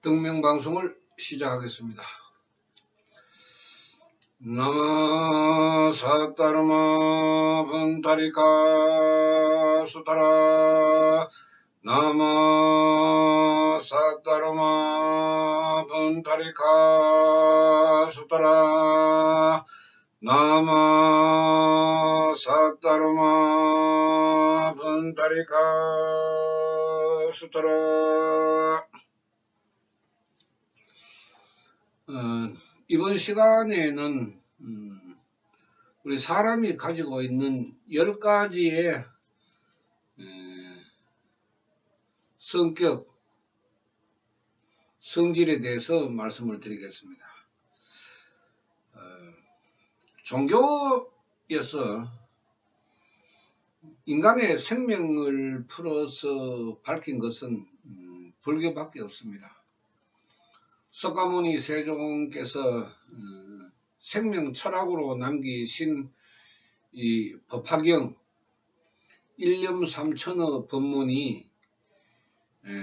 등명방송을 시작하겠습니다. 나마 사따르마 분타리카 수타라 나마 사따르마 분타리카 수타라 나마 사따르마 분타리카 수타라. 이번 시간에는 우리 사람이 가지고 있는 10가지의 성격, 성질에 대해서 말씀을 드리겠습니다. 종교에서 인간의 생명을 풀어서 밝힌 것은 불교밖에 없습니다. 석가모니 세종께서 생명 철학으로 남기신 이 법화경 일념삼천의 법문이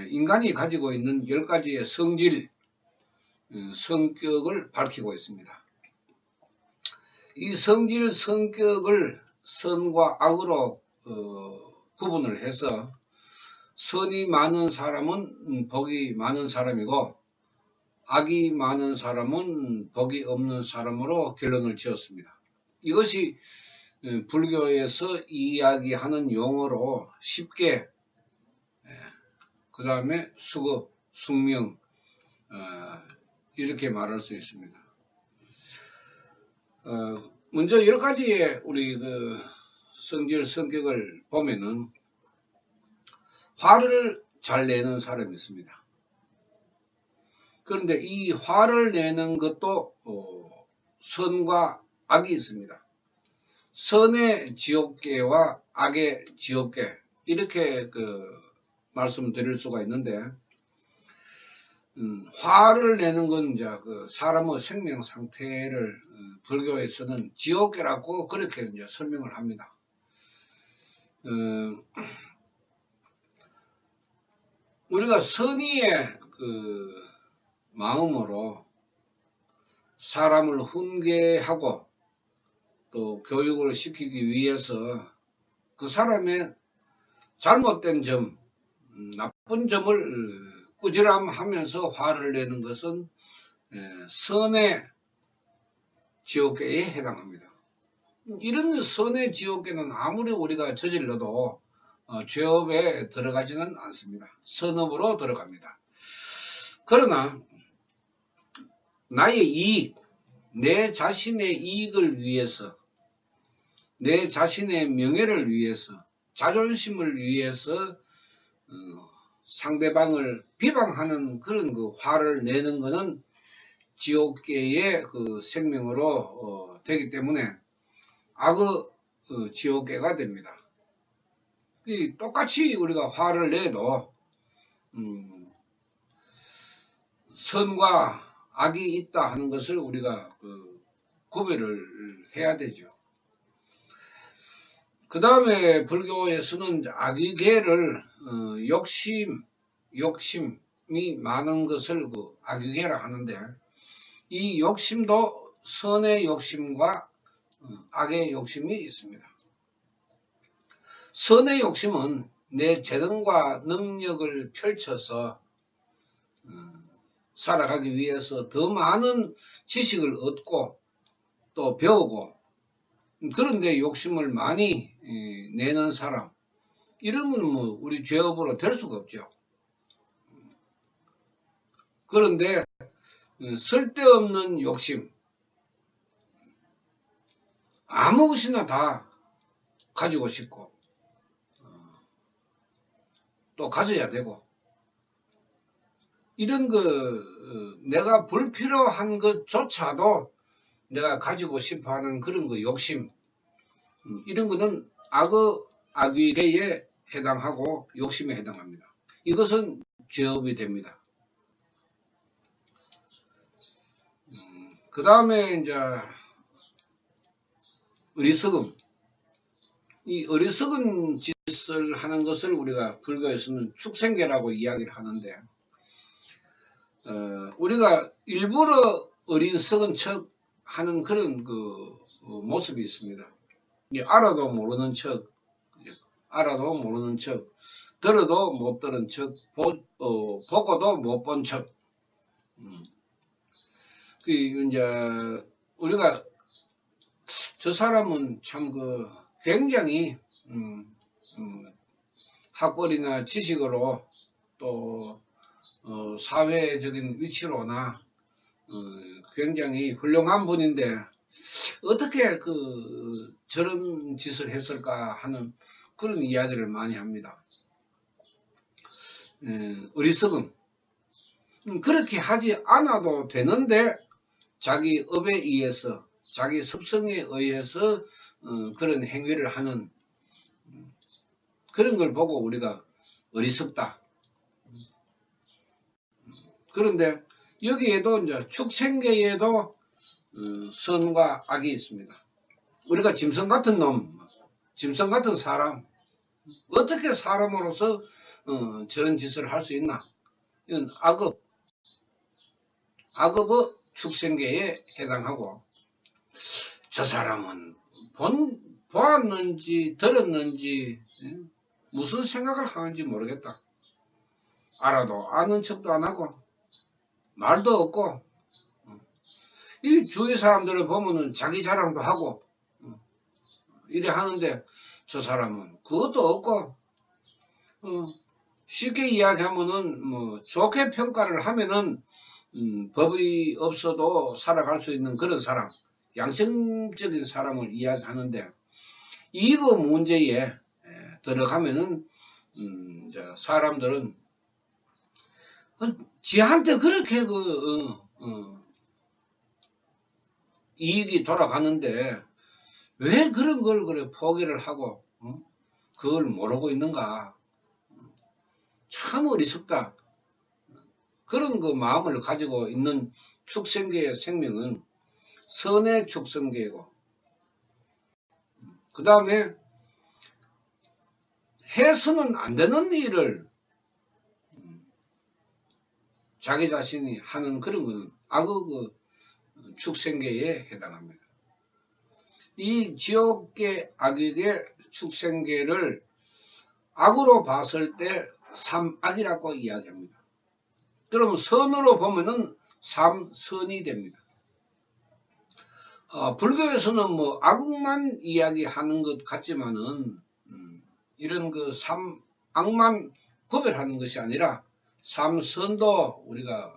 인간이 가지고 있는 10가지의 성질, 성격을 밝히고 있습니다. 이 성질, 성격을 선과 악으로 구분을 해서 선이 많은 사람은 복이 많은 사람이고 악이 많은 사람은 복이 없는 사람으로 결론을 지었습니다. 이것이 불교에서 이야기하는 용어로 쉽게 그 다음에 수급, 숙명 이렇게 말할 수 있습니다. 먼저 10가지의 우리 성질, 성격을 보면은 화를 잘 내는 사람이 있습니다. 그런데 이 화를 내는 것도 선과 악이 있습니다. 선의 지옥계와 악의 지옥계 이렇게 말씀드릴 수가 있는데 화를 내는 건 이제 사람의 생명 상태를 불교에서는 지옥계라고 그렇게 이제 설명을 합니다. 우리가 선의의 마음으로 사람을 훈계하고 또 교육을 시키기 위해서 그 사람의 잘못된 점, 나쁜 점을 꾸지람하면서 화를 내는 것은 선의 지옥계에 해당합니다. 이런 선의 지옥계는 아무리 우리가 저질러도 죄업에 들어가지는 않습니다. 선업으로 들어갑니다. 그러나 나의 이익, 내 자신의 이익을 위해서, 내 자신의 명예를 위해서, 자존심을 위해서 상대방을 비방하는 그런 화를 내는 것은 지옥계의 생명으로 되기 때문에 악의 지옥계가 됩니다. 똑같이 우리가 화를 내도 선과 악이 있다 하는 것을 우리가 구별을 해야 되죠. 그 다음에 불교에서는 악의계를 욕심이 많은 것을 악의계라 하는데 이 욕심도 선의 욕심과 악의 욕심이 있습니다. 선의 욕심은 내 재능과 능력을 펼쳐서 살아가기 위해서 더 많은 지식을 얻고 또 배우고 그런데 욕심을 많이 내는 사람 이런 건 우리 죄업으로 될 수가 없죠. 그런데 쓸데없는 욕심 아무 것이나 다 가지고 싶고 또 가져야 되고 이런 내가 불필요한 것조차도 내가 가지고 싶어 하는 그런 욕심, 이런 거는 악의계에 해당하고 욕심에 해당합니다. 이것은 죄업이 됩니다. 그 다음에 이제 어리석음. 이 어리석은 짓을 하는 것을 우리가 불교에서는 축생계라고 이야기를 하는데 우리가 일부러 어리석은 척 하는 그런 모습이 있습니다. 알아도 모르는 척, 알아도 모르는 척, 들어도 못 들은 척, 보고도 못 본 척. 이제 우리가 저 사람은 참 굉장히 학벌이나 지식으로 또 사회적인 위치로나 굉장히 훌륭한 분인데 어떻게 저런 짓을 했을까 하는 그런 이야기를 많이 합니다. 어리석음. 그렇게 하지 않아도 되는데 자기 업에 의해서 자기 습성에 의해서 그런 행위를 하는 그런 걸 보고 우리가 어리석다. 그런데 여기에도 이제 축생계에도 선과 악이 있습니다. 우리가 짐승 같은 놈, 짐승 같은 사람, 어떻게 사람으로서 저런 짓을 할 수 있나? 이건 악업의 축생계에 해당하고, 저 사람은 보았는지 들었는지 무슨 생각을 하는지 모르겠다. 알아도 아는 척도 안 하고 말도 없고, 이 주위 사람들을 보면은 자기 자랑도 하고 이래 하는데 저 사람은 그것도 없고, 쉽게 이야기하면은 뭐 좋게 평가를 하면은 법이 없어도 살아갈 수 있는 그런 사람, 양심적인 사람을 이야기하는데, 이거 문제에 들어가면은 사람들은 지한테 그렇게 이익이 돌아가는데 왜 그런 걸 그래 포기를 하고 그걸 모르고 있는가? 참 어리석다. 그런 마음을 가지고 있는 축생계의 생명은 선의 축생계이고, 그 다음에 해서는 안 되는 일을 자기 자신이 하는 그런 것은 악의 축생계에 해당합니다. 이 지옥계 악역의 축생계를 악으로 봤을 때 삼악이라고 이야기합니다. 그러면 선으로 보면은 삼선이 됩니다. 불교에서는 뭐 악만 이야기하는 것 같지만은 이런 삼악만 구별하는 것이 아니라 삼선도 우리가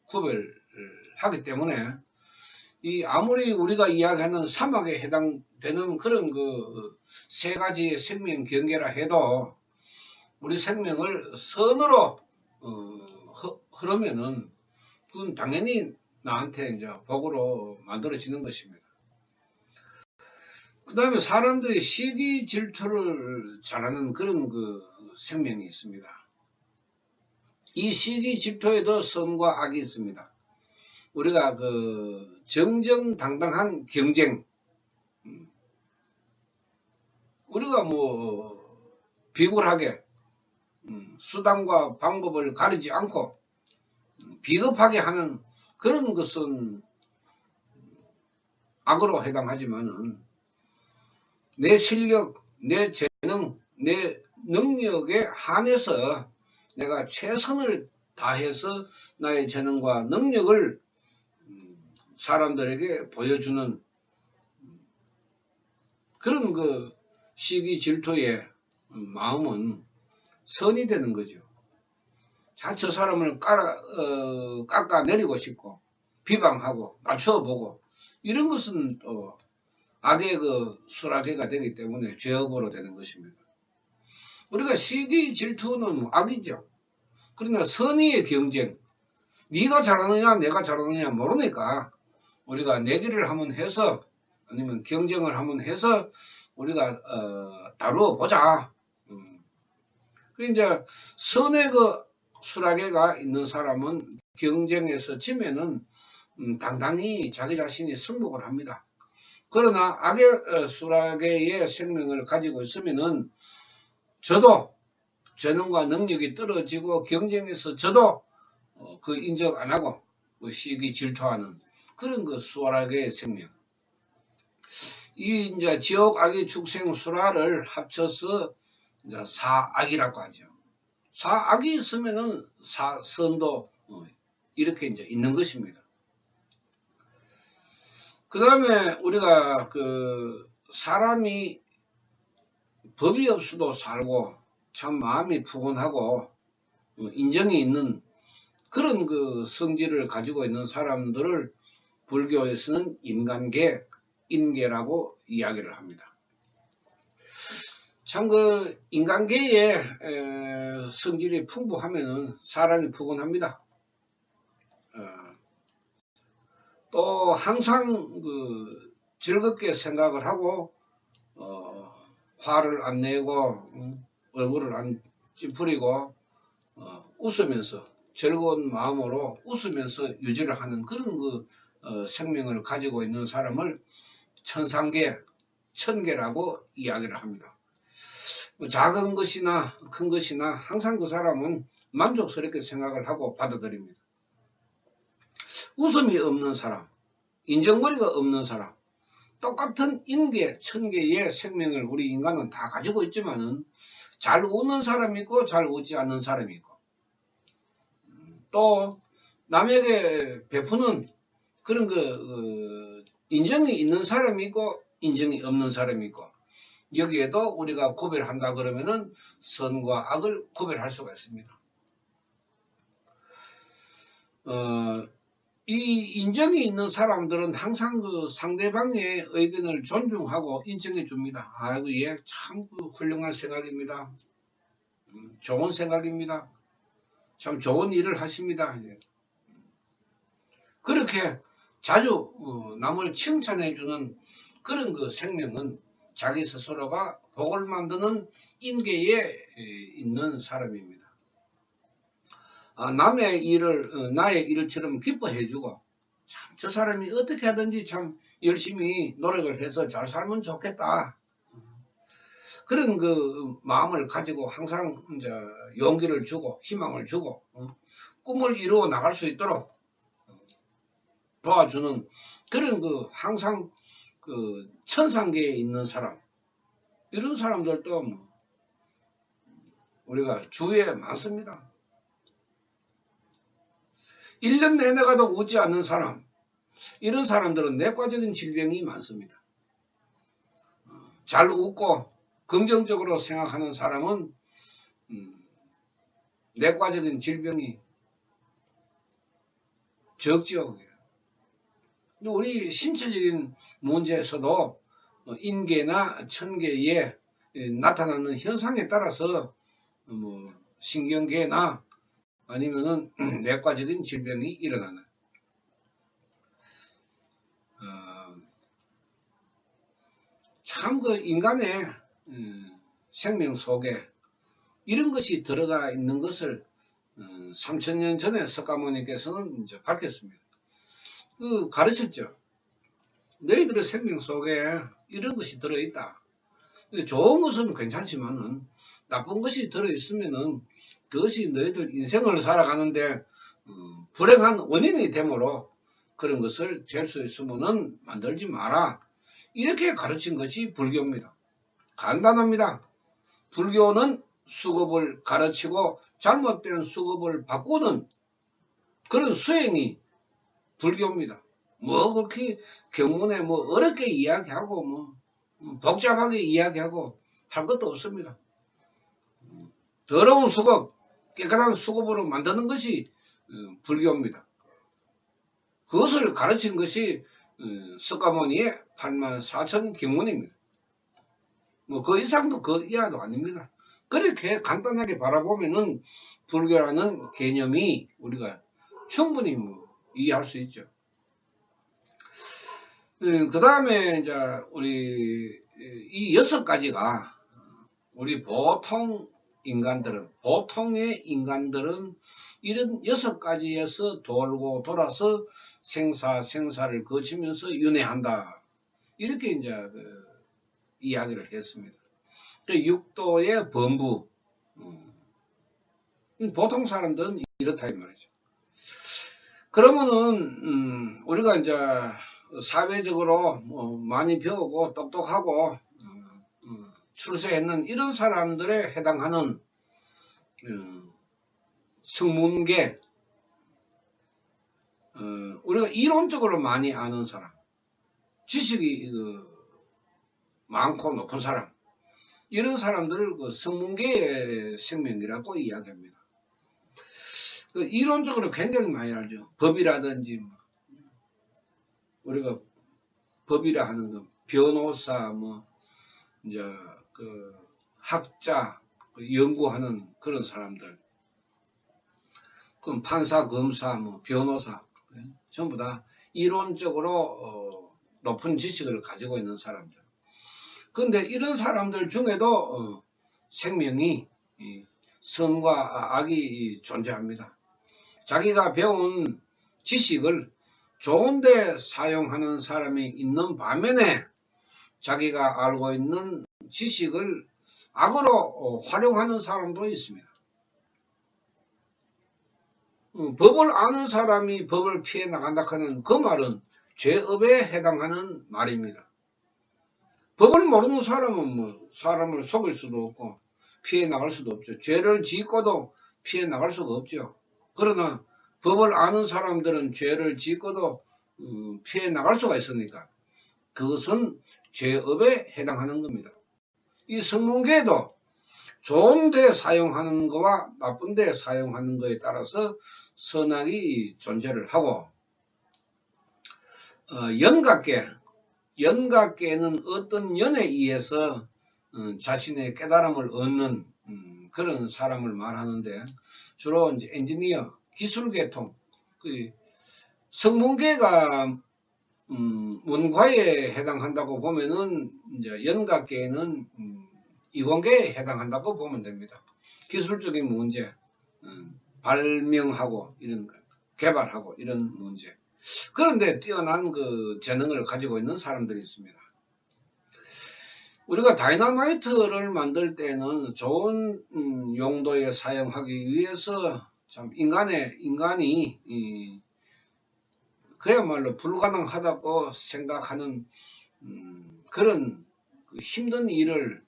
구별을 하기 때문에 아무리 우리가 이야기하는 삼악에 해당되는 그런 세 가지의 생명 경계라 해도 우리 생명을 선으로 흐르면은 그건 당연히 나한테 이제 복으로 만들어지는 것입니다. 그 다음에 사람들이 시기 질투를 잘하는 그런 생명이 있습니다. 이 시기 질투에도 선과 악이 있습니다. 우리가 정정당당한 경쟁, 우리가 뭐 비굴하게 수단과 방법을 가리지 않고 비겁하게 하는 그런 것은 악으로 해당하지만은 내 실력, 내 재능, 내 능력에 한해서 내가 최선을 다해서 나의 재능과 능력을 사람들에게 보여주는 그런 시기 질투의 마음은 선이 되는 거죠. 자, 저 사람을 깎아내리고 싶고 비방하고 낮춰보고 이런 것은 또 악의 수락회가 되기 때문에 죄업으로 되는 것입니다. 우리가 시기 질투는 악이죠. 그러나 선의의 경쟁, 네가 잘하느냐 내가 잘하느냐 모르니까 우리가 내기를 한번 해서 아니면 경쟁을 한번 해서 우리가 다루어 보자. 이제 선의 수락회가 있는 사람은 경쟁에서 지면은 당당히 자기 자신이 승복을 합니다. 그러나 악의 수락회의 생명을 가지고 있으면은 저도 재능과 능력이 떨어지고 경쟁에서 저도 그 인정 안 하고 시기 질투하는 그런 그 수월하게 생명. 이 이제 지옥악의 축생 수라를 합쳐서 이제 사악이라고 하죠. 사악이 있으면은 사선도 이렇게 이제 있는 것입니다. 그 다음에 우리가 그 사람이 법이 없어도 살고 참 마음이 푸근하고 인정이 있는 그런 그 성질을 가지고 있는 사람들을 불교에서는 인간계, 인계라고 이야기를 합니다. 참 그 인간계의 성질이 풍부하면은 사람이 푸근합니다. 또 항상 그 즐겁게 생각을 하고 화를 안 내고 얼굴을 안 찌푸리고 웃으면서 즐거운 마음으로 웃으면서 유지를 하는 그런 그 생명을 가지고 있는 사람을 천상계, 천계라고 이야기를 합니다. 작은 것이나 큰 것이나 항상 그 사람은 만족스럽게 생각을 하고 받아들입니다. 웃음이 없는 사람, 인정머리가 없는 사람, 똑같은 인계, 천계의 생명을 우리 인간은 다 가지고 있지만은 잘 웃는 사람이 있고 잘 웃지 않는 사람이 있고 또 남에게 베푸는 그런 그 인정이 있는 사람이 있고 인정이 없는 사람이 있고 여기에도 우리가 구별한다 그러면은 선과 악을 구별할 수가 있습니다. 이 인정이 있는 사람들은 항상 그 상대방의 의견을 존중하고 인정해 줍니다. 아이고, 예, 참 훌륭한 생각입니다. 좋은 생각입니다. 참 좋은 일을 하십니다. 그렇게 자주 남을 칭찬해 주는 그런 그 생명은 자기 스스로가 복을 만드는 인계에 있는 사람입니다. 남의 일을 나의 일처럼 기뻐해 주고 참 저 사람이 어떻게 하든지 참 열심히 노력을 해서 잘 살면 좋겠다. 그런 그 마음을 가지고 항상 이제 용기를 주고 희망을 주고 꿈을 이루어 나갈 수 있도록 도와주는 그런 그 항상 그 천상계에 있는 사람 이런 사람들도 우리가 주위에 많습니다. 1년 내내 가도 웃지 않는 사람 이런 사람들은 내과적인 질병이 많습니다. 잘 웃고 긍정적으로 생각하는 사람은 내과적인 질병이 적지요. 우리 신체적인 문제에서도 인계나 천계에 나타나는 현상에 따라서 뭐 신경계나 아니면은 내과적인 질병이 일어나는 참 그 인간의 생명 속에 이런 것이 들어가 있는 것을 3000년 전에 석가모니께서는 이제 밝혔습니다. 그 가르쳤죠. 너희들의 생명 속에 이런 것이 들어있다. 좋은 것은 괜찮지만은 나쁜 것이 들어있으면은 그것이 너희들 인생을 살아가는데 불행한 원인이 되므로 그런 것을 될 수 있으면은 만들지 마라. 이렇게 가르친 것이 불교입니다. 간단합니다. 불교는 수급을 가르치고 잘못된 수급을 바꾸는 그런 수행이 불교입니다. 뭐 그렇게 경문에 뭐 어렵게 이야기하고 뭐 복잡하게 이야기하고 할 것도 없습니다. 더러운 수급, 깨끗한 수급으로 만드는 것이 불교입니다. 그것을 가르친 것이 석가모니의 84,000 경문입니다. 뭐 그 이상도 그 이하도 아닙니다. 그렇게 간단하게 바라보면은 불교라는 개념이 우리가 충분히 뭐 이해할 수 있죠. 그 다음에 이제 우리 이 6가지가 우리 보통의 인간들은 이런 6가지에서 돌고 돌아서 생사를 거치면서 윤회한다. 이렇게 이제 이야기를 했습니다. 육도의 범부. 보통 사람들은 이렇다 이 말이죠. 그러면은 우리가 이제 사회적으로 많이 배우고 똑똑하고 출세했는 이런 사람들에 해당하는 성문계, 우리가 이론적으로 많이 아는 사람, 지식이 많고 높은 사람, 이런 사람들을 성문계의 생명이라고 이야기합니다. 이론적으로 굉장히 많이 알죠. 법이라든지 우리가 법이라 하는 거, 변호사, 이제 학자, 연구하는 그런 사람들, 그럼 판사, 검사, 변호사, 전부 다 이론적으로 높은 지식을 가지고 있는 사람들. 그런데 이런 사람들 중에도 생명이, 선과 악이 존재합니다. 자기가 배운 지식을 좋은데 사용하는 사람이 있는 반면에 자기가 알고 있는 지식을 악으로 활용하는 사람도 있습니다. 법을 아는 사람이 법을 피해 나간다 하는 그 말은 죄업에 해당하는 말입니다. 법을 모르는 사람은 사람을 속일 수도 없고 피해 나갈 수도 없죠. 죄를 짓고도 피해 나갈 수가 없죠. 그러나 법을 아는 사람들은 죄를 짓고도 피해 나갈 수가 있으니까 그것은 죄업에 해당하는 겁니다. 이 성문계도 좋은 데 사용하는 거와 나쁜 데 사용하는 거에 따라서 선악이 존재를 하고, 연각계는 어떤 연에 의해서 자신의 깨달음을 얻는 그런 사람을 말하는데, 주로 이제 엔지니어, 기술계통, 성문계가 문과에 해당한다고 보면은 이제 연각계는 이공계에 해당한다고 보면 됩니다. 기술적인 문제, 발명하고 이런 개발하고 이런 문제. 그런데 뛰어난 재능을 가지고 있는 사람들이 있습니다. 우리가 다이너마이트를 만들 때는 좋은 용도에 사용하기 위해서 참 인간이 그야말로 불가능하다고 생각하는 그런 힘든 일을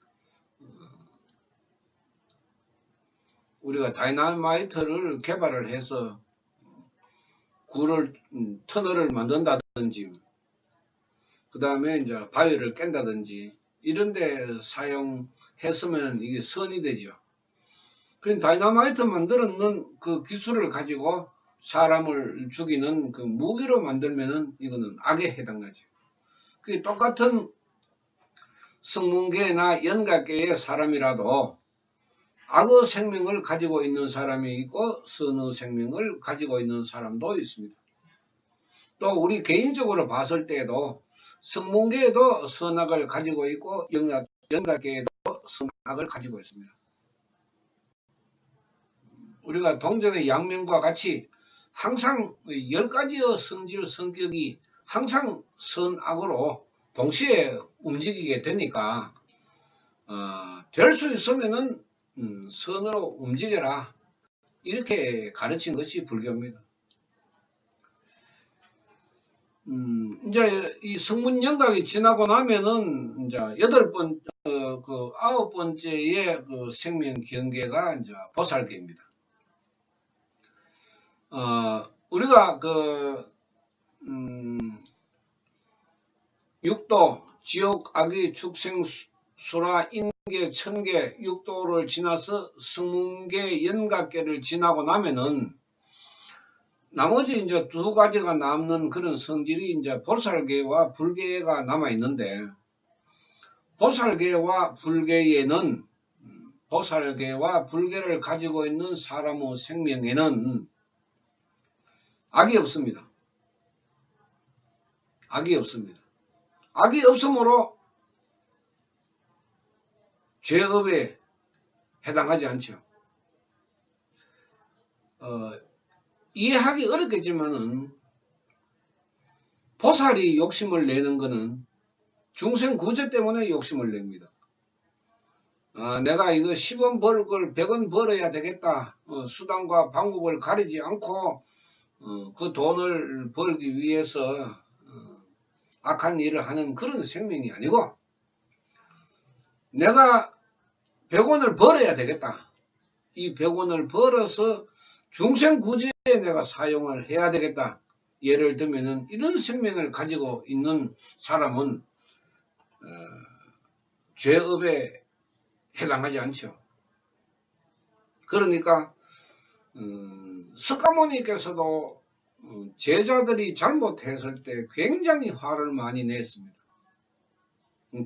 우리가 다이너마이트를 개발을 해서 터널을 만든다든지, 그 다음에 이제 바위를 깬다든지, 이런데 사용했으면 이게 선이 되죠. 그 다이너마이트 만들었는 그 기술을 가지고 사람을 죽이는 그 무기로 만들면은 이거는 악에 해당하죠. 그게 똑같은 성문계나 연각계의 사람이라도 악의 생명을 가지고 있는 사람이 있고 선의 생명을 가지고 있는 사람도 있습니다. 또 우리 개인적으로 봤을 때도 성문계에도 선악을 가지고 있고 연각계에도 선악을 가지고 있습니다. 우리가 동전의 양면과 같이 항상 10가지의 성질 성격이 항상 선악으로 동시에 움직이게 되니까 될 수 있으면은 선으로 움직여라, 이렇게 가르친 것이 불교입니다. 이제 이 성문연각이 지나고 나면은 이제 9번째의 그 생명 경계가 이제 보살계입니다. 우리가 육도, 지옥, 악의, 축생, 수라, 인계, 천계, 육도를 지나서 성문계, 연각계를 지나고 나면은 나머지 이제 2가지가 남는 그런 성질이 이제 보살계와 불계가 남아 있는데, 보살계와 불계를 가지고 있는 사람의 생명에는 악이 없습니다. 악이 없습니다. 악이 없으므로 죄업에 해당하지 않죠. 이해하기 어렵겠지만은 보살이 욕심을 내는 것은 중생 구제 때문에 욕심을 냅니다. 내가 이거 10원 벌 걸 100원 벌어야 되겠다. 수단과 방법을 가리지 않고 그 돈을 벌기 위해서 악한 일을 하는 그런 생명이 아니고, 내가 100원을 벌어야 되겠다. 이 100원을 벌어서 중생구제에 내가 사용을 해야 되겠다. 예를 들면은 이런 생명을 가지고 있는 사람은 죄업에 해당하지 않죠. 그러니까 석가모니께서도 제자들이 잘못했을 때 굉장히 화를 많이 냈습니다.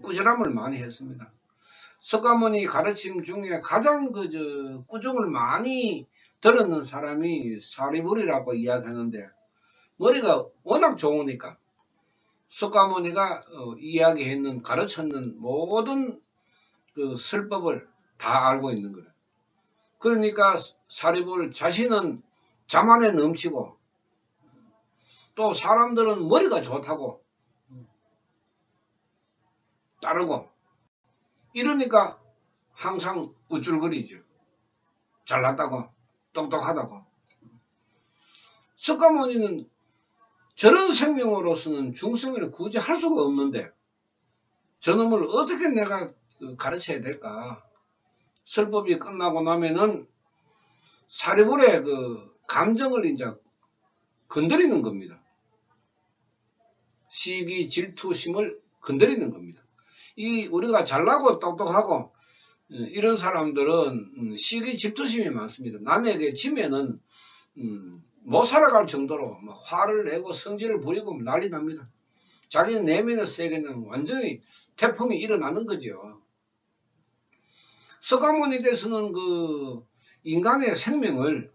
꾸지람을 많이 했습니다. 석가모니 가르침 중에 가장 꾸중을 많이 들었는 사람이 사리불이라고 이야기하는데, 머리가 워낙 좋으니까 석가모니가 이야기했는, 가르쳤는 모든 그 설법을 다 알고 있는 거예요. 그러니까 사리불 자신은 자만에 넘치고, 또 사람들은 머리가 좋다고 따르고, 이러니까 항상 우쭐거리죠. 잘났다고, 똑똑하다고. 석가모니는 저런 생명으로서는 중생을 구제할 수가 없는데 저놈을 어떻게 내가 가르쳐야 될까? 설법이 끝나고 나면은 사리불의 그 감정을 이제 건드리는 겁니다. 시기, 질투심을 건드리는 겁니다. 우리가 잘나고 똑똑하고 이런 사람들은 시기, 질투심이 많습니다. 남에게 지면은 못 살아갈 정도로 화를 내고 성질을 부리고 난리 납니다. 자기 내면의 세계는 완전히 태풍이 일어나는 거죠. 석가모니께서는 그 인간의 생명을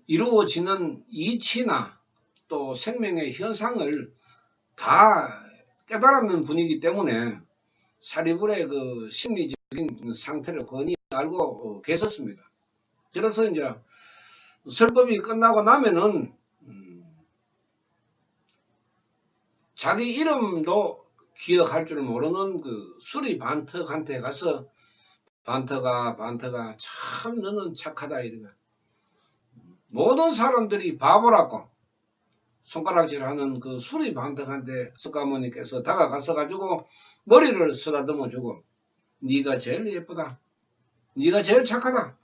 이루어지는 이치나 또 생명의 현상을 다 깨달았는 분이기 때문에 사리불의 그 심리적인 상태를 훤히 알고 계셨습니다. 그래서 이제 설법이 끝나고 나면은 자기 이름도 기억할 줄 모르는 그 수리반턱한테 가서, 반턱아 참 너는 착하다 이러가. 모든 사람들이 바보라고 손가락질하는 그 수리반턱한테 석가모니께서 다가가서 가지고 머리를 쓰다듬어 주고, 네가 제일 예쁘다, 네가 제일 착하다,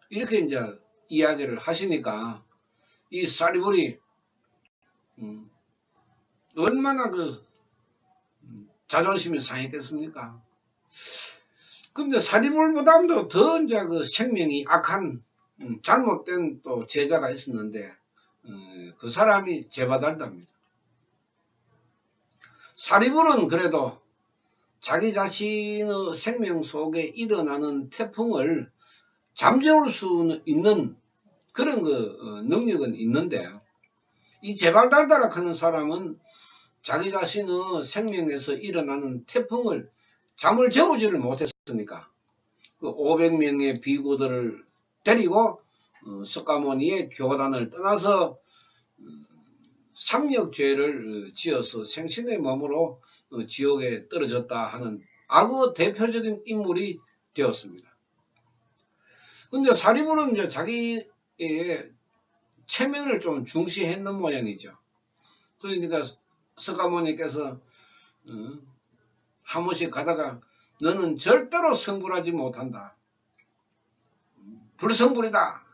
이렇게 이제 이야기를 하시니까 이 사리불이 얼마나 그 자존심이 상했겠습니까? 근데 사리불보다도 더 이제 그 생명이 악한 잘못된 또 제자가 있었는데 그 사람이 제바달다입니다. 사리불은 그래도 자기 자신의 생명 속에 일어나는 태풍을 잠재울 수 있는 그런 그 능력은 있는데, 이 제발달다라 하는 사람은 자기 자신의 생명에서 일어나는 태풍을 잠을 재우지를 못했으니까 그 500명의 비구들을 데리고 석가모니의 교단을 떠나서 삼력죄를 지어서 생신의 몸으로 지옥에 떨어졌다 하는 악의 대표적인 인물이 되었습니다. 근데 사리불은 이제 자기의 체면을 좀 중시했는 모양이죠. 그러니까 석가모니께서 한 번씩 가다가 너는 절대로 성불하지 못한다, 불성불이다.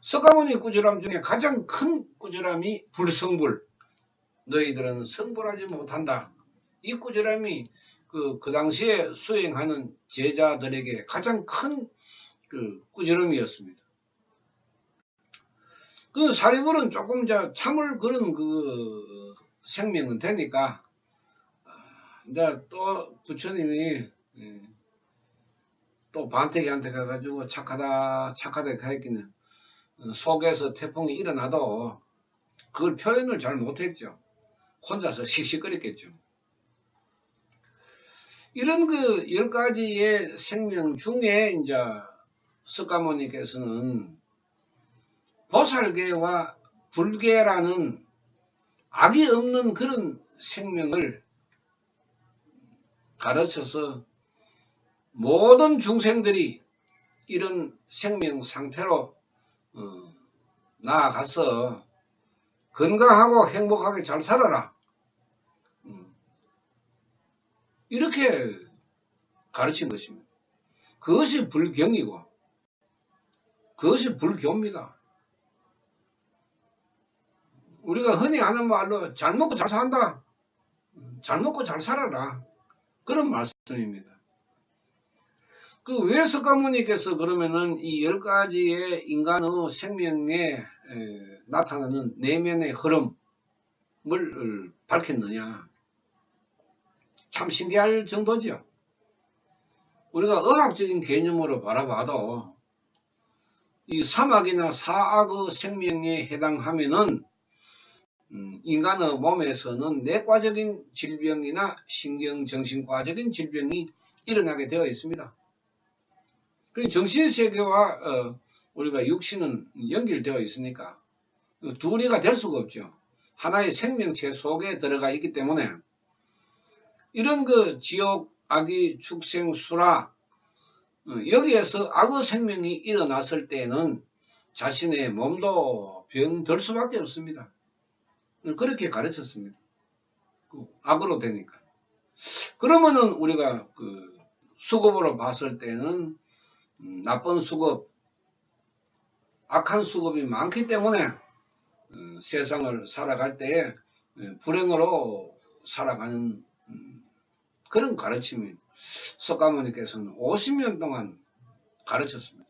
석가모니 꾸지람 중에 가장 큰 꾸지람이 불성불, 너희들은 성불하지 못한다. 이 꾸지람이 그 당시에 수행하는 제자들에게 가장 큰 그 꾸지람이었습니다. 그 사리불은 조금 참을 그런 그 생명은 되니까 이제 또 부처님이 또 반태기한테 가가지고 착하다 가했기는 속에서 태풍이 일어나도 그걸 표현을 잘 못했죠. 혼자서 씩씩거렸겠죠. 이런 그 10가지의 생명 중에 이제 석가모니께서는 보살계와 불계라는 악이 없는 그런 생명을 가르쳐서 모든 중생들이 이런 생명 상태로 나아가서 건강하고 행복하게 잘 살아라. 이렇게 가르친 것입니다. 그것이 불경이고 그것이 불교입니다. 우리가 흔히 하는 말로 잘 먹고 잘 산다. 잘 먹고 잘 살아라. 그런 말씀입니다. 그 왜 석가모니께서 그러면은 이 10가지의 인간의 생명에 나타나는 내면의 흐름을 밝혔느냐. 참 신기할 정도죠. 우리가 의학적인 개념으로 바라봐도 이 삼악이나 사악의 생명에 해당하면은 인간의 몸에서는 내과적인 질병이나 신경정신과적인 질병이 일어나게 되어 있습니다. 정신세계와 우리가 육신은 연결되어 있으니까 둘이가 될 수가 없죠. 하나의 생명체 속에 들어가 있기 때문에 이런 그 지옥, 악의, 축생, 수라 여기에서 악의 생명이 일어났을 때는 자신의 몸도 병들 수밖에 없습니다. 그렇게 가르쳤습니다. 악으로 되니까. 그러면은 우리가 그 수급으로 봤을 때는 나쁜 수급, 악한 수급이 많기 때문에 세상을 살아갈 때에 불행으로 살아가는 그런 가르침을 석가모니께서는 50년 동안 가르쳤습니다.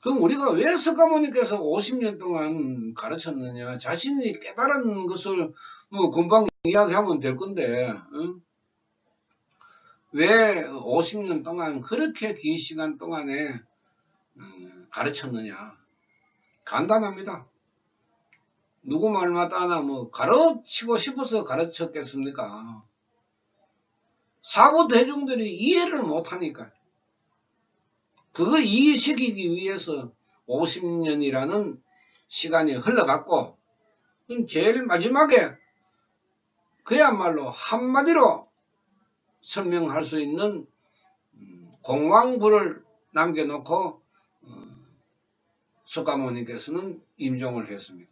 그럼 우리가 왜 석가모니께서 50년 동안 가르쳤느냐? 자신이 깨달은 것을 뭐 금방 이야기하면 될 건데 왜 50년 동안 그렇게 긴 시간 동안에 가르쳤느냐? 간단합니다. 누구 말마다나 뭐 가르치고 싶어서 가르쳤겠습니까? 사부 대중들이 이해를 못하니까 그걸 이해시키기 위해서 50년이라는 시간이 흘러갔고 제일 마지막에 그야말로 한마디로 설명할 수 있는 공왕부를 남겨놓고 석가모니께서는 임종을 했습니다.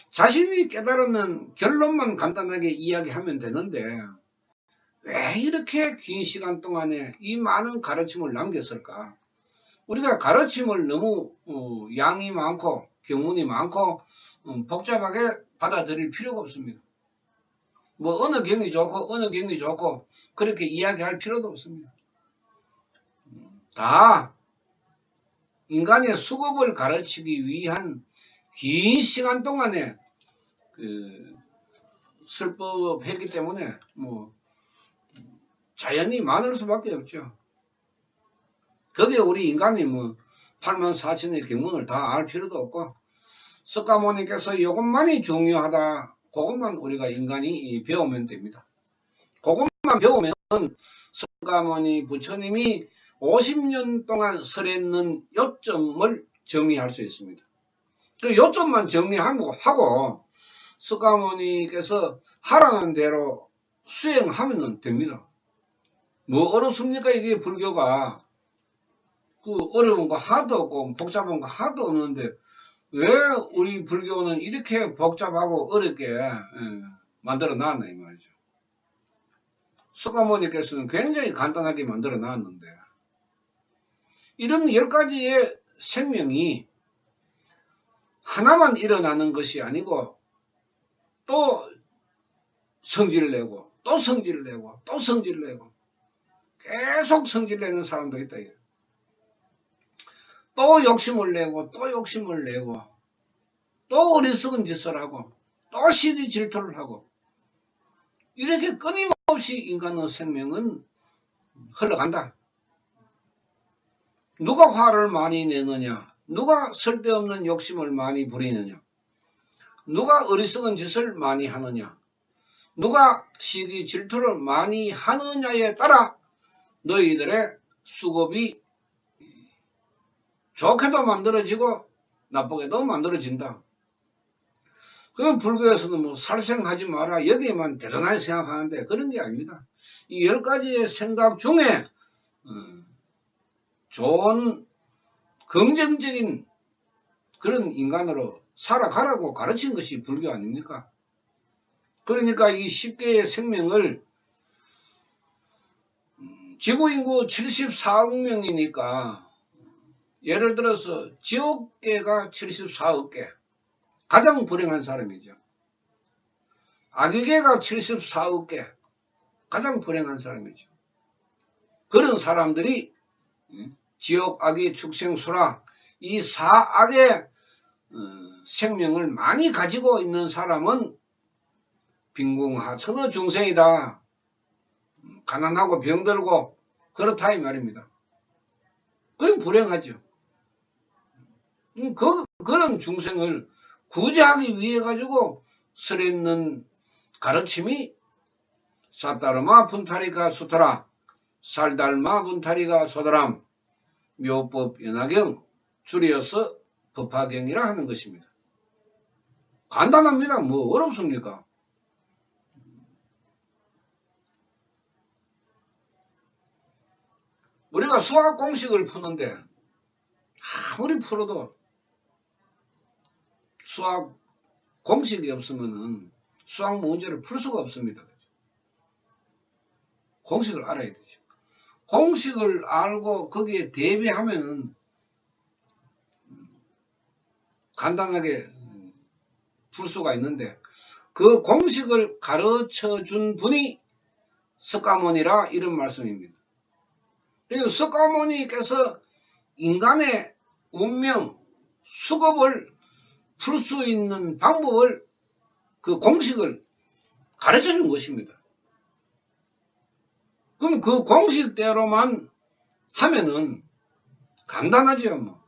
자신이 깨달으면 결론만 간단하게 이야기하면 되는데 왜 이렇게 긴 시간 동안에 이 많은 가르침을 남겼을까? 우리가 가르침을 너무 양이 많고 경문이 많고 복잡하게 받아들일 필요가 없습니다. 뭐 어느 경이 좋고 어느 경이 좋고 그렇게 이야기할 필요도 없습니다. 다 인간의 수급을 가르치기 위한 긴 시간 동안에 설법했기 때문에 뭐 자연이 많을 수밖에 없죠. 거기에 우리 인간이 뭐 84,000의 경문을 다 알 필요도 없고 석가모니께서 이것만이 중요하다. 그것만 우리가 인간이 배우면 됩니다. 그것만 배우면 석가모니 부처님이 50년 동안 설했는 요점을 정리할 수 있습니다. 그 요점만 정리하고 석가모니께서 하라는 대로 수행하면 됩니다. 뭐 어렵습니까? 이게 불교가 그 어려운 거 하나도 없고 복잡한 거 하나도 없는데 왜 우리 불교는 이렇게 복잡하고 어렵게 만들어 놨나 이 말이죠. 석가모니께서는 굉장히 간단하게 만들어 놨는데 이런 10가지의 생명이 하나만 일어나는 것이 아니고 또 성질을 내고 또 성질을 내고 또 성질을 내고 계속 성질 내는 사람도 있다. 또 욕심을 내고 또 욕심을 내고 또 어리석은 짓을 하고 또 시기 질투를 하고 이렇게 끊임없이 인간의 생명은 흘러간다. 누가 화를 많이 내느냐? 누가 쓸데없는 욕심을 많이 부리느냐? 누가 어리석은 짓을 많이 하느냐? 누가 시기 질투를 많이 하느냐에 따라 너희들의 수급이 좋게도 만들어지고 나쁘게도 만들어진다. 그럼 불교에서는 뭐 살생하지 마라 여기에만 대단하게 생각하는데 그런 게 아닙니다. 이 10가지의 생각 중에 좋은 긍정적인 그런 인간으로 살아가라고 가르친 것이 불교 아닙니까? 그러니까 이 10개의 생명을 지구인구 74억 명이니까 예를 들어서 지옥계가 74억 개, 가장 불행한 사람이죠. 악의계가 74억 개, 가장 불행한 사람이죠. 그런 사람들이 지옥, 악의, 축생, 수라 이 4악의 생명을 많이 가지고 있는 사람은 빈궁하천의 중생이다. 가난하고 병들고 그렇다 이 말입니다. 그럼 불행하죠. 그런 중생을 구제하기 위해 가지고 설있는 가르침이 사따르마 분타리가 수타라 살달마 분타리가 소다람 묘법 연화경 줄여서 법화경이라 하는 것입니다. 간단합니다. 뭐 어렵습니까? 우리가 수학 공식을 푸는데 아무리 풀어도 수학 공식이 없으면은 수학 문제를 풀 수가 없습니다. 공식을 알아야 되죠. 공식을 알고 거기에 대비하면은 간단하게 풀 수가 있는데 그 공식을 가르쳐 준 분이 석가모니라 이런 말씀입니다. 그리고 석가모니께서 인간의 운명, 수급을 풀 수 있는 방법을 그 공식을 가르쳐 준 것입니다. 그럼 그 공식대로만 하면은 간단하죠.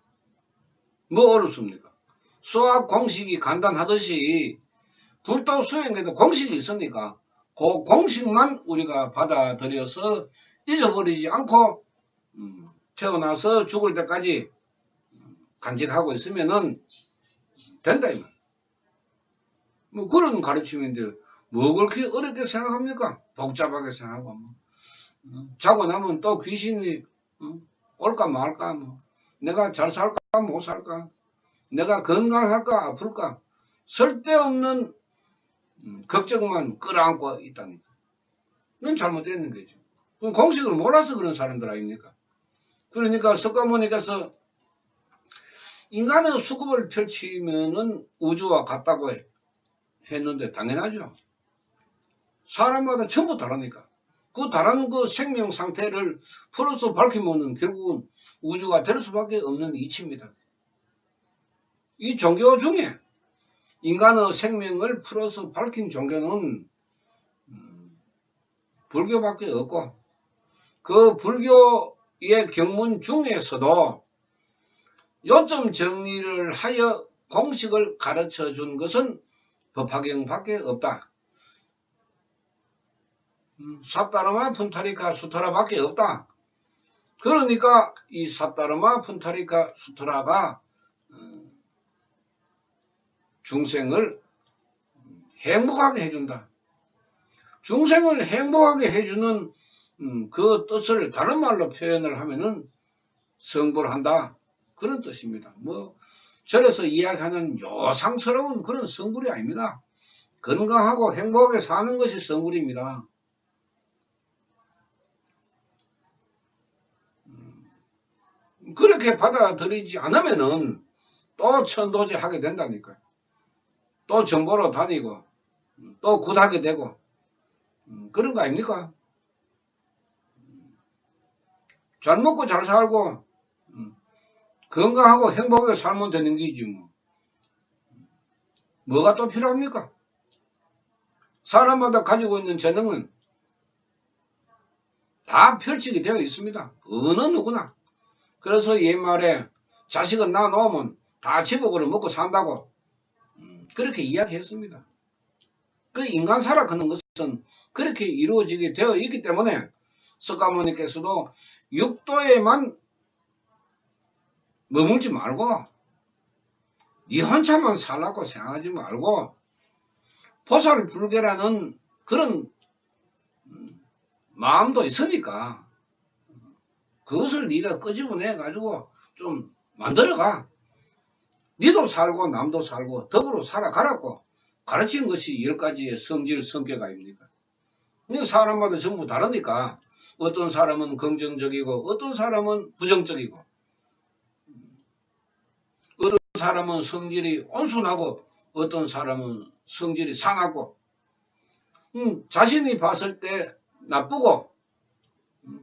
뭐 어렵습니까? 수학 공식이 간단하듯이 불도 수행에도 공식이 있으니까 그 공식만 우리가 받아들여서 잊어버리지 않고 태어나서 죽을 때까지 간직하고 있으면은 된다 이 말. 뭐 그런 가르침인데 뭐 그렇게 어렵게 생각합니까? 복잡하게 생각하고 자고 나면 또 귀신이 올까 말까 뭐 내가 잘 살까 못 살까 내가 건강할까 아플까 쓸데없는 걱정만 끌어안고 있다니까. 이건 잘못되는 거죠. 그럼 공식을 몰라서 그런 사람들 아닙니까? 그러니까 석가모니께서 인간의 수급을 펼치면은 우주와 같다고 했는데 당연하죠. 사람마다 전부 다르니까. 그 다른 그 생명 상태를 풀어서 밝히면은 결국은 우주가 될 수밖에 없는 이치입니다. 이 종교 중에 인간의 생명을 풀어서 밝힌 종교는 불교밖에 없고 그 불교의 경문 중에서도 요점 정리를 하여 공식을 가르쳐 준 것은 법화경밖에 없다. 사따르마 푼타리카 수타라밖에 없다. 그러니까 이 사따르마 푼타리카 수타라가 중생을 행복하게 해준다. 중생을 행복하게 해주는 그 뜻을 다른 말로 표현을 하면은 성불 한다. 그런 뜻입니다. 뭐 절에서 이야기하는 요상스러운 그런 성불이 아닙니다. 건강하고 행복하게 사는 것이 성불입니다. 그렇게 받아들이지 않으면은 또 천도제 하게 된다니까요. 또 정보로 다니고 또 굿하게 되고 그런 거 아닙니까? 잘 먹고 잘 살고 건강하고 행복하게 살면 되는 거지 뭐. 뭐가 또 필요합니까? 사람마다 가지고 있는 재능은 다 펼치게 되어 있습니다. 어느 누구나. 그래서 옛말에 자식은 낳아놓으면 다 집어그려 먹고 산다고 그렇게 이야기했습니다. 그 인간 살아가는 것은 그렇게 이루어지게 되어 있기 때문에 석가모니께서도 육도에만 머물지 말고 니 혼자만 살라고 생각하지 말고 보살불교라는 그런 마음도 있으니까 그것을 네가 끄집어내 가지고 좀 만들어가. 니도 살고 남도 살고 더불어 살아가라고 가르친 것이 10가지의 성질 성격 아닙니까? 사람마다 전부 다르니까 어떤 사람은 긍정적이고 어떤 사람은 부정적이고 어떤 사람은 성질이 온순하고 어떤 사람은 성질이 상하고 자신이 봤을 때 나쁘고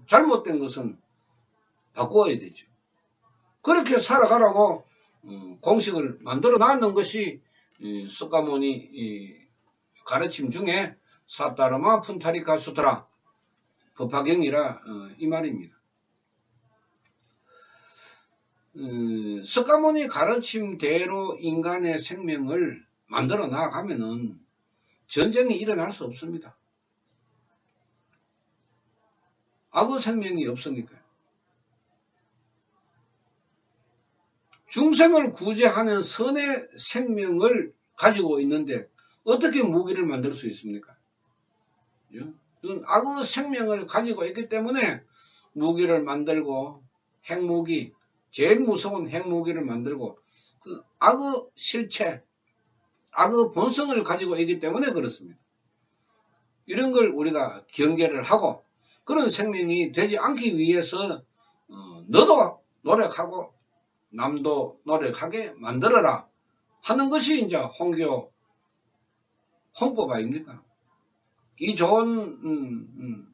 잘못된 것은 바꾸어야 되죠. 그렇게 살아가라고 공식을 만들어 놨는 것이 석가모니 가르침 중에 사타르마 푼타리카 수트라 법화경이라 이 말입니다. 석가모니 가르침대로 인간의 생명을 만들어 나가면은 전쟁이 일어날 수 없습니다. 악의 생명이 없으니까요. 중생을 구제하는 선의 생명을 가지고 있는데 어떻게 무기를 만들 수 있습니까? 악의 생명을 가지고 있기 때문에 무기를 만들고 핵무기, 제일 무서운 핵무기를 만들고 그 악의 실체, 악의 본성을 가지고 있기 때문에 그렇습니다. 이런 걸 우리가 경계를 하고 그런 생명이 되지 않기 위해서 너도 노력하고 남도 노력하게 만들어라 하는 것이 이제 홍교 홍법 아닙니까? 이 좋은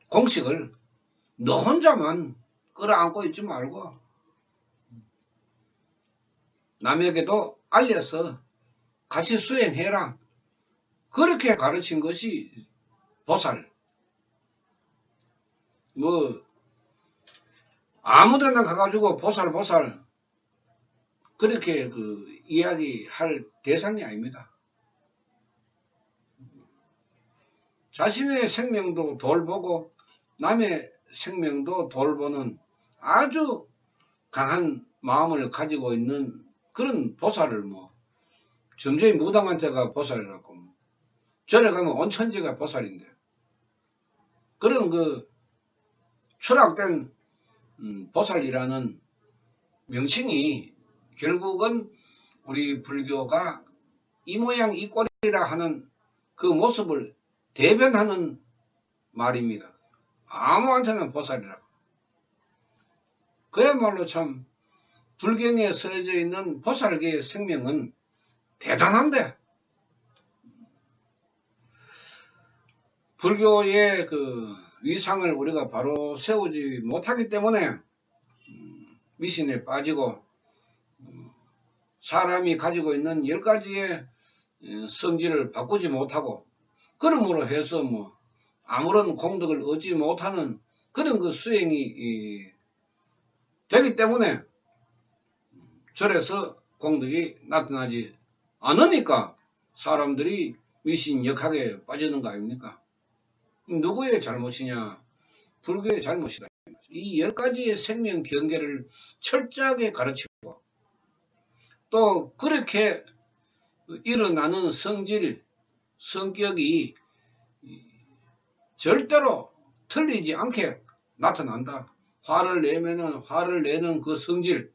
공식을 너 혼자만 끌어안고 있지 말고 남에게도 알려서 같이 수행해라. 그렇게 가르친 것이 보살. 아무데나 가가지고 보살 그렇게 이야기할 대상이 아닙니다. 자신의 생명도 돌보고 남의 생명도 돌보는 아주 강한 마음을 가지고 있는 그런 보살을 점쟁이 무당한테가 보살이라고 절에 가면 온천지가 보살인데 그런 추락된 보살이라는 명칭이 결국은 우리 불교가 이 모양 이 꼴이라 하는 그 모습을 대변하는 말입니다. 아무한테나 보살이라고. 그야말로 참 불경에 쓰여져 있는 보살계의 생명은 대단한데 불교의 위상을 우리가 바로 세우지 못하기 때문에 미신에 빠지고 사람이 가지고 있는 10가지의 성질을 바꾸지 못하고 그러므로 해서 아무런 공덕을 얻지 못하는 그런 수행이 되기 때문에 절에서 공덕이 나타나지 않으니까 사람들이 미신역학에 빠지는 거 아닙니까? 누구의 잘못이냐? 불교의 잘못이다. 이 10가지의 생명 경계를 철저하게 가르치고 또 그렇게 일어나는 성질, 성격이 절대로 틀리지 않게 나타난다. 화를 내면은 화를 내는 그 성질,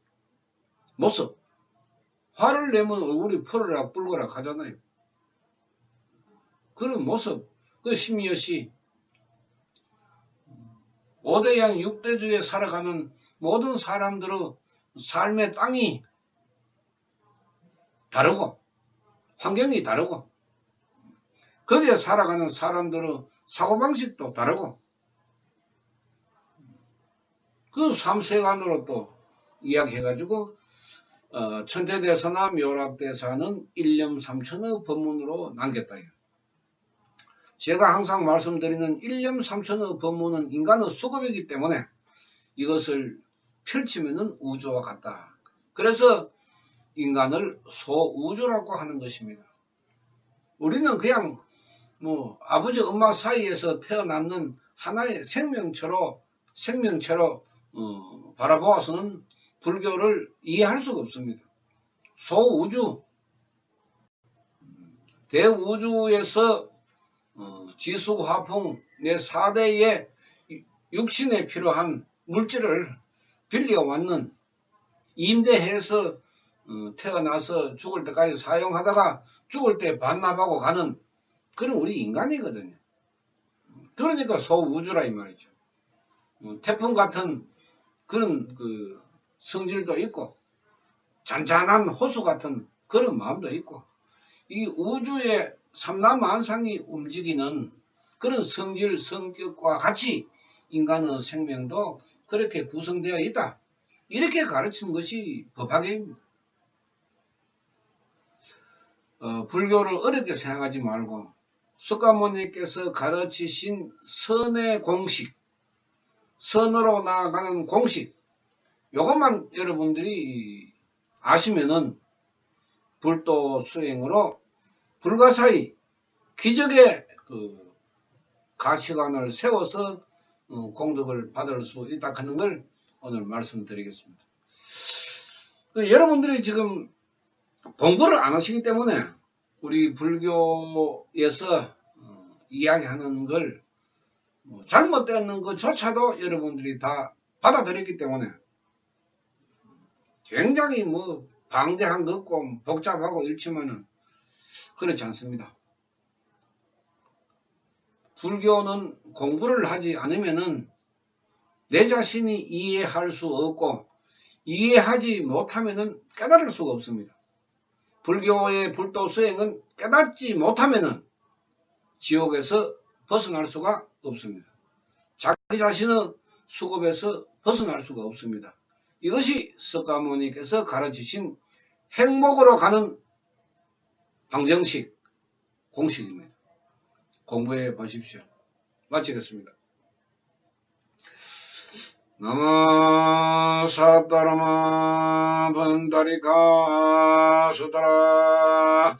모습. 화를 내면 얼굴이 푸르락 붉어락 하잖아요. 그런 모습, 그 심여시 5대양 6대주에 살아가는 모든 사람들의 삶의 땅이 다르고 환경이 다르고 거기에 살아가는 사람들의 사고방식도 다르고 그 삼세간으로 또 이야기해가지고 천태대사나 묘락대사는 일념삼천의 법문으로 남겼다. 제가 항상 말씀드리는 일념삼천의 법문은 인간의 수급이기 때문에 이것을 펼치면은 우주와 같다. 그래서 인간을 소우주라고 하는 것입니다. 우리는 그냥 아버지 엄마 사이에서 태어났는 하나의 생명체로 바라보아서는 불교를 이해할 수가 없습니다. 소우주, 대우주에서 지수화풍 내 4대의 육신에 필요한 물질을 빌려왔는 임대해서 태어나서 죽을 때까지 사용하다가 죽을 때 반납하고 가는 그런 우리 인간이거든요. 그러니까 소우주라 이 말이죠. 태풍 같은 그런 그 성질도 있고 잔잔한 호수 같은 그런 마음도 있고 이 우주의 삼라만상이 움직이는 그런 성질 성격과 같이 인간의 생명도 그렇게 구성되어 있다. 이렇게 가르치는 것이 법화계입니다. 불교를 어렵게 생각하지 말고 석가모니께서 가르치신 선의 공식, 선으로 나아가는 공식, 이것만 여러분들이 아시면은 불도 수행으로 불가사의 기적의 그 가치관을 세워서 공덕을 받을 수 있다 하는 걸 오늘 말씀드리겠습니다. 여러분들이 지금 공부를 안 하시기 때문에 우리 불교에서 이야기하는 걸 잘못되는 것조차도 여러분들이 다 받아들였기 때문에 굉장히 방대한 것 같고 복잡하고 일치만은 그렇지 않습니다. 불교는 공부를 하지 않으면은 내 자신이 이해할 수 없고 이해하지 못하면은 깨달을 수가 없습니다. 불교의 불도 수행은 깨닫지 못하면은 지옥에서 벗어날 수가 없습니다. 자기 자신의 수급에서 벗어날 수가 없습니다. 이것이 석가모니께서 가르치신 행복으로 가는 방정식, 공식입니다. 공부해 보십시오. 마치겠습니다. 나마 사따라마 반다리카 수다라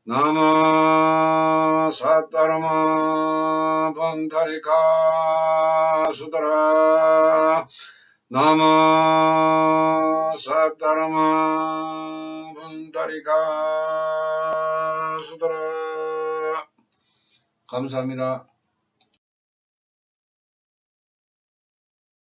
나마 사따라마 반다리카 수다라 나마 사따라마 반다리카 수다라 감사합니다.